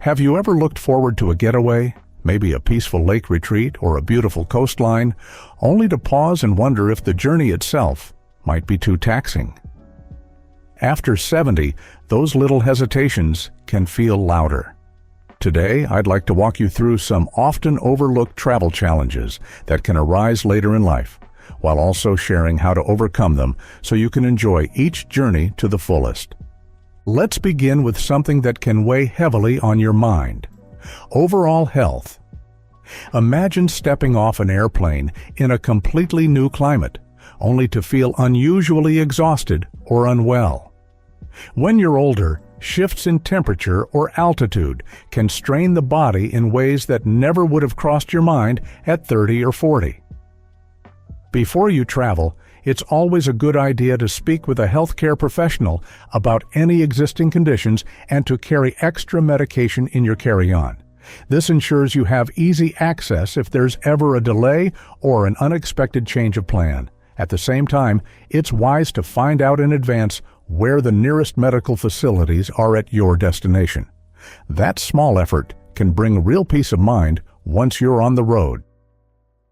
Have you ever looked forward to a getaway, maybe a peaceful lake retreat or a beautiful coastline, only to pause and wonder if the journey itself might be too taxing? After 70, those little hesitations can feel louder. Today, I'd like to walk you through some often overlooked travel challenges that can arise later in life, while also sharing how to overcome them so you can enjoy each journey to the fullest. Let's begin with something that can weigh heavily on your mind: overall health. Imagine stepping off an airplane in a completely new climate, only to feel unusually exhausted or unwell. When you're older, shifts in temperature or altitude can strain the body in ways that never would have crossed your mind at 30 or 40. Before you travel, it's always a good idea to speak with a healthcare professional about any existing conditions and to carry extra medication in your carry-on. This ensures you have easy access if there's ever a delay or an unexpected change of plan. At the same time, it's wise to find out in advance where the nearest medical facilities are at your destination. That small effort can bring real peace of mind once you're on the road.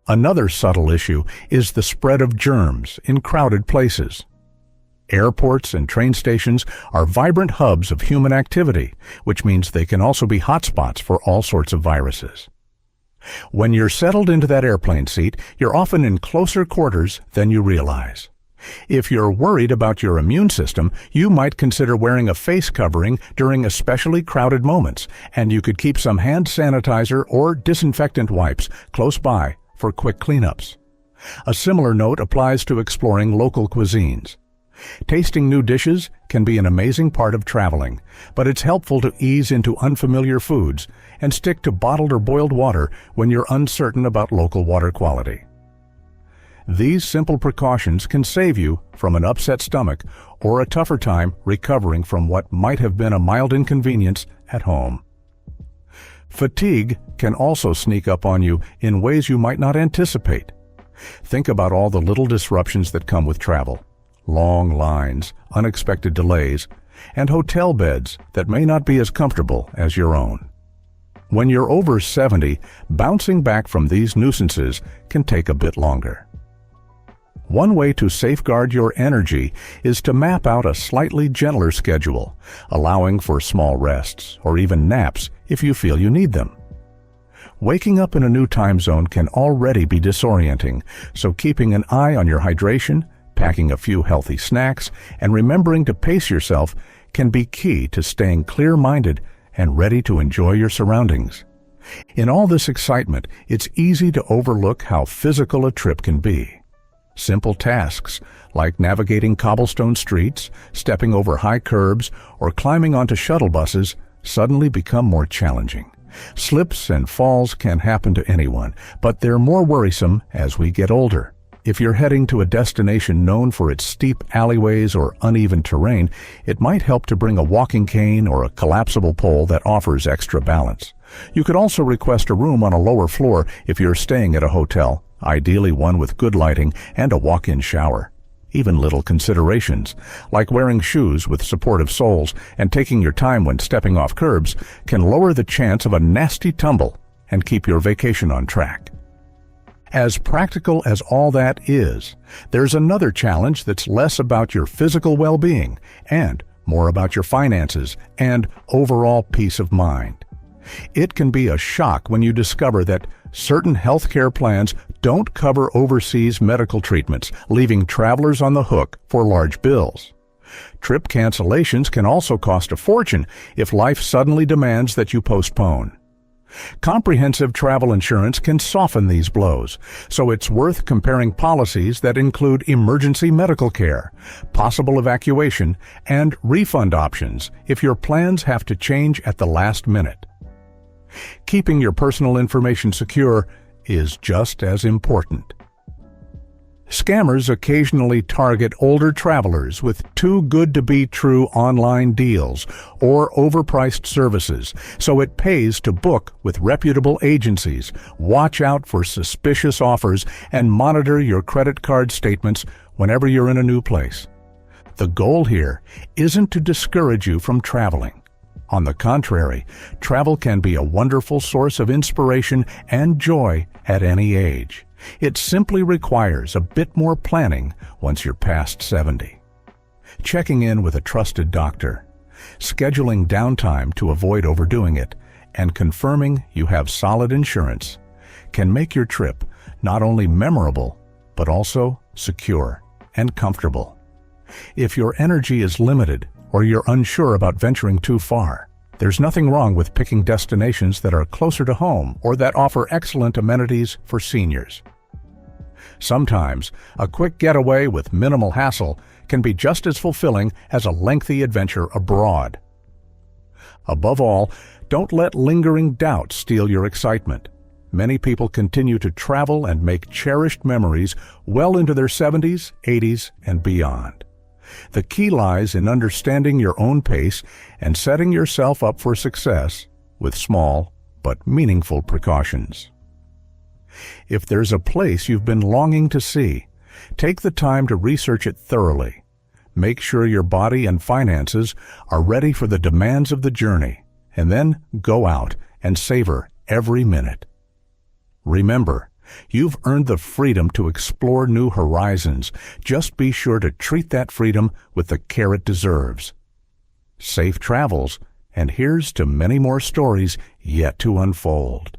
Another subtle issue is the spread of germs in crowded places. Airports and train stations are vibrant hubs of human activity, which means they can also be hotspots for all sorts of viruses. When you're settled into that airplane seat, you're often in closer quarters than you realize. If you're worried about your immune system, you might consider wearing a face covering during especially crowded moments, and you could keep some hand sanitizer or disinfectant wipes close by for quick cleanups. A similar note applies to exploring local cuisines. Tasting new dishes can be an amazing part of traveling, but it's helpful to ease into unfamiliar foods and stick to bottled or boiled water when you're uncertain about local water quality. These simple precautions can save you from an upset stomach or a tougher time recovering from what might have been a mild inconvenience at home. Fatigue can also sneak up on you in ways you might not anticipate. Think about all the little disruptions that come with travel: long lines, unexpected delays, and hotel beds that may not be as comfortable as your own. When you're over 70, bouncing back from these nuisances can take a bit longer. One way to safeguard your energy is to map out a slightly gentler schedule, allowing for small rests or even naps if you feel you need them. Waking up in a new time zone can already be disorienting, so keeping an eye on your hydration, packing a few healthy snacks, and remembering to pace yourself can be key to staying clear-minded and ready to enjoy your surroundings. In all this excitement, it's easy to overlook how physical a trip can be. Simple tasks like navigating cobblestone streets, stepping over high curbs, or climbing onto shuttle buses suddenly become more challenging. Slips and falls can happen to anyone, but they're more worrisome as we get older. If you're heading to a destination known for its steep alleyways or uneven terrain, it might help to bring a walking cane or a collapsible pole that offers extra balance. You could also request a room on a lower floor if you're staying at a hotel, ideally one with good lighting and a walk-in shower. Even little considerations, like wearing shoes with supportive soles and taking your time when stepping off curbs, can lower the chance of a nasty tumble and keep your vacation on track. As practical as all that is, there's another challenge that's less about your physical well-being and more about your finances and overall peace of mind. It can be a shock when you discover that certain healthcare plans don't cover overseas medical treatments, leaving travelers on the hook for large bills. Trip cancellations can also cost a fortune if life suddenly demands that you postpone. Comprehensive travel insurance can soften these blows, so it's worth comparing policies that include emergency medical care, possible evacuation, and refund options if your plans have to change at the last minute. Keeping your personal information secure is just as important. Scammers occasionally target older travelers with too-good-to-be-true online deals or overpriced services, so it pays to book with reputable agencies, watch out for suspicious offers, and monitor your credit card statements whenever you're in a new place. The goal here isn't to discourage you from traveling, On the contrary, travel can be a wonderful source of inspiration and joy at any age. It simply requires a bit more planning once you're past 70. Checking in with a trusted doctor, scheduling downtime to avoid overdoing it, and confirming you have solid insurance can make your trip not only memorable, but also secure and comfortable. If your energy is limited or you're unsure about venturing too far, there's nothing wrong with picking destinations that are closer to home or that offer excellent amenities for seniors. Sometimes, a quick getaway with minimal hassle can be just as fulfilling as a lengthy adventure abroad. Above all, don't let lingering doubts steal your excitement. Many people continue to travel and make cherished memories well into their 70s, 80s, and beyond. The key lies in understanding your own pace and setting yourself up for success with small but meaningful precautions. If there's a place you've been longing to see, take the time to research it thoroughly. Make sure your body and finances are ready for the demands of the journey, and then go out and savor every minute. Remember, you've earned the freedom to explore new horizons. Just be sure to treat that freedom with the care it deserves. Safe travels, and here's to many more stories yet to unfold.